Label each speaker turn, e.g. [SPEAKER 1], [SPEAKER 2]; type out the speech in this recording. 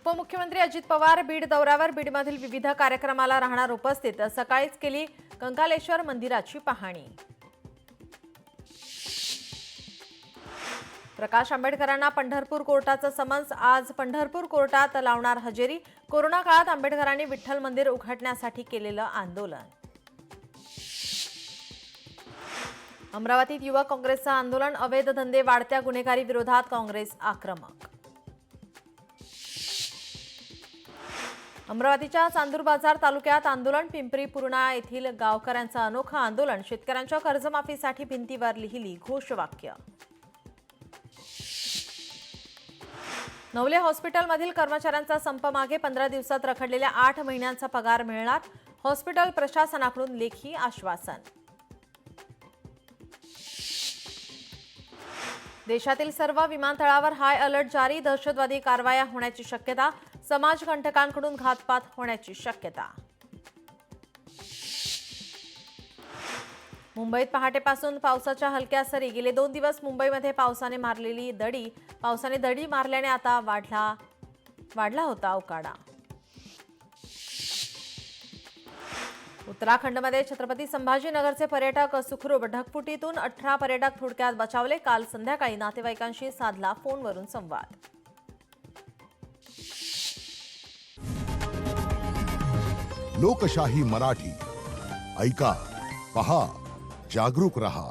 [SPEAKER 1] उपमुख्यमंत्री अजित पवार बीड दौऱ्यावर बीडमधील विविध कार्यक्रमाला राहणार उपस्थित। सकाळीच केली कंकालेश्वर मंदिराची पाहणी। प्रकाश आंबेडकरांना पंढरपूर कोर्टाचं समन्स। आज पंढरपूर कोर्टात लावणार हजेरी। कोरोना काळात आंबेडकरांनी विठ्ठल मंदिर उघडण्यासाठी केलेलं आंदोलन। अमरावतीत युवक काँग्रेसचं आंदोलन। अवैध धंदे वाढत्या गुन्हेगारी विरोधात काँग्रेस आक्रमक। अमरावतीच्या चांदूर बाजार तालुक्यात आंदोलन। पिंपरी पूर्णा येथील गावकऱ्यांचं अनोखं आंदोलन। शेतकऱ्यांच्या कर्जमाफीसाठी भिंतीवर लिहिली घोषवाक्य। नवले हॉस्पिटलमधील कर्मचाऱ्यांचा संप मागे। 15 दिवसात रखडलेल्या 8 महिन्यांचा पगार मिळणार। हॉस्पिटल प्रशासनाकडून लेखी आश्वासन। देशातील सर्व विमानतळावर हाय अलर्ट जारी। दहशतवादी कारवाया होण्याची शक्यता। समाजकंटकांकडून घातपात होण्याची शक्यता। मुंबईत पहाटेपासून पावसाच्या हलक्या सरी। गेले 2 दिवस मुंबईमध्ये पावसाने मारलेली दडी। पावसाने दडी मारल्याने आता वाढला होता उकाडा। उत्तराखंडमध्ये छत्रपती संभाजीनगरचे पर्यटक सुखरूप। ढगफुटीतून 18 पर्यटक थोडक्यात बचावले। काल संध्याकाळी नातेवाईकांशी साधला फोनवरून संवाद।
[SPEAKER 2] लोकशाही मराठी ऐका, पहा, जागरूक रहा।